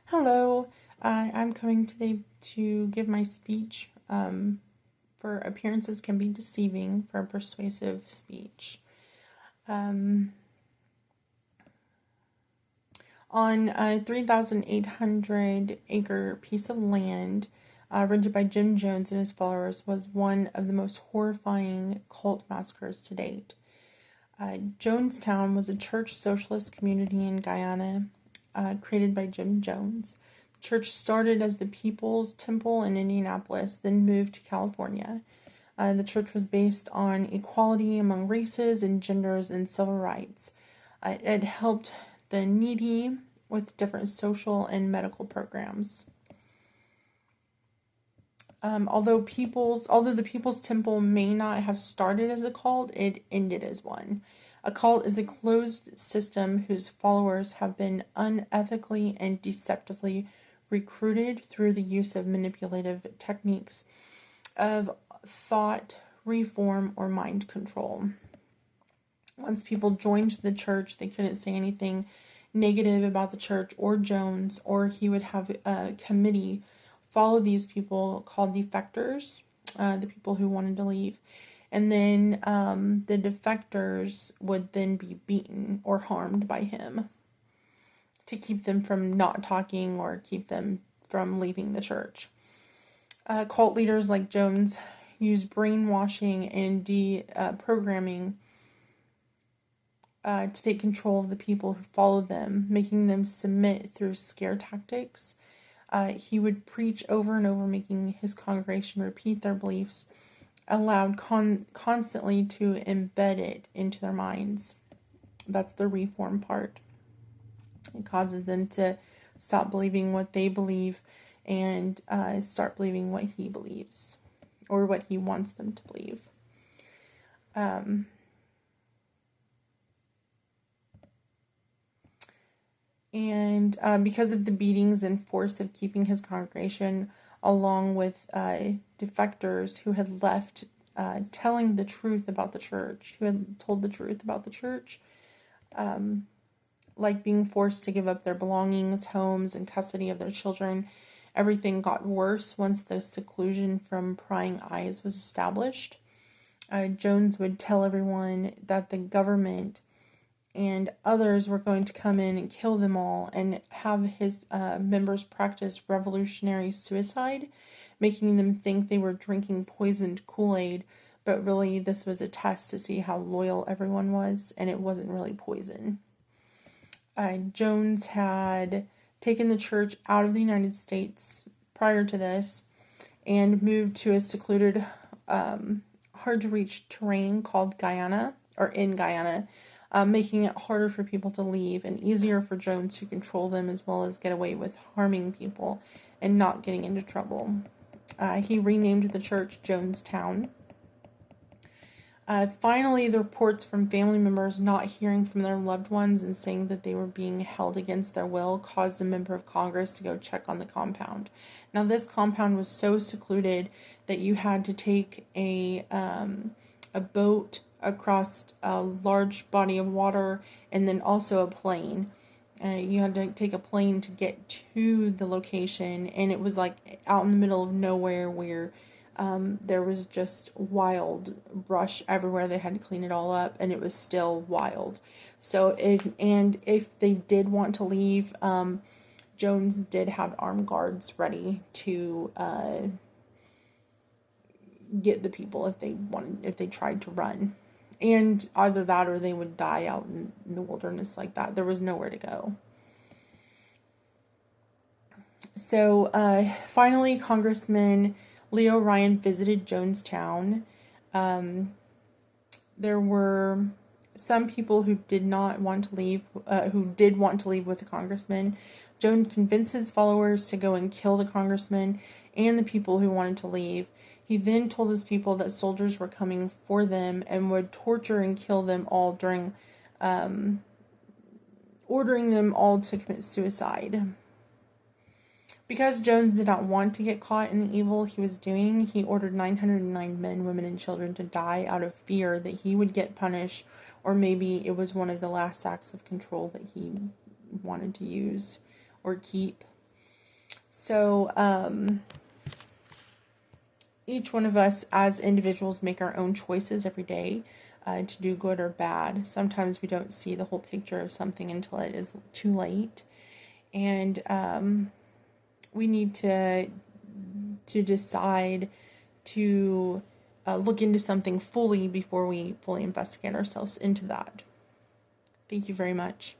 Hello, I'm coming today to give my speech for appearances can be deceiving for a persuasive speech. Um, on a 3,800 acre piece of land rented by Jim Jones and his followers was one of the most horrifying cult massacres to date. Jonestown was a church socialist community in Guyana created by Jim Jones. The church started as the People's Temple in Indianapolis, then moved to California. The church was based on equality among races and genders and civil rights. It helped the needy with different social and medical programs. Although the People's Temple may not have started as a cult, it ended as one. A cult is a closed system whose followers have been unethically and deceptively recruited through the use of manipulative techniques of thought, reform, or mind control. Once people joined the church, they couldn't say anything negative about the church or Jones, or he would have a committee follow these people called defectors, the people who wanted to leave. And then the defectors would then be beaten or harmed by him to keep them from not talking or keep them from leaving the church. Cult leaders like Jones use brainwashing and deprogramming to take control of the people who follow them, making them submit through scare tactics. He would preach over and over, making his congregation repeat their beliefs, allowed constantly to embed it into their minds. That's the reform part. It causes them to stop believing what they believe and start believing what he believes or what he wants them to believe. And because of the beatings and force of keeping his congregation, along with defectors who had left telling the truth about the church, who had told the truth about the church, like being forced to give up their belongings, homes, and custody of their children, everything got worse once the seclusion from prying eyes was established. Jones would tell everyone that the government and others were going to come in and kill them all, and have his members practice revolutionary suicide, making them think they were drinking poisoned Kool-Aid, but really this was a test to see how loyal everyone was, and it wasn't really poison. Jones had taken the church out of the United States prior to this and moved to a secluded, hard-to-reach terrain called Guyana, or in Guyana, making it harder for people to leave and easier for Jones to control them, as well as get away with harming people and not getting into trouble. He renamed the church Jonestown. Finally, the reports from family members not hearing from their loved ones and saying that they were being held against their will caused a member of Congress to go check on the compound. Now, this compound was so secluded that you had to take a boat across a large body of water, and then also a plane. You had to take a plane to get to the location, and it was like out in the middle of nowhere where there was just wild brush everywhere. They had to clean it all up, and it was still wild. So if they did want to leave, Jones did have armed guards ready to get the people if they tried to run. And either that or they would die out in the wilderness like that. There was nowhere to go. So finally, Congressman Leo Ryan visited Jonestown. There were some people who did not want to leave, who did want to leave with the congressman. Jones convinced his followers to go and kill the congressman and the people who wanted to leave. He then told his people that soldiers were coming for them and would torture and kill them all during ordering them all to commit suicide. Because Jones did not want to get caught in the evil he was doing, he ordered 909 men, women, and children to die out of fear that he would get punished, or maybe it was one of the last acts of control that he wanted to use or keep. So, each one of us as individuals make our own choices every day to do good or bad. Sometimes we don't see the whole picture of something until it is too late. And we need to decide to look into something fully before we fully investigate ourselves into that. Thank you very much.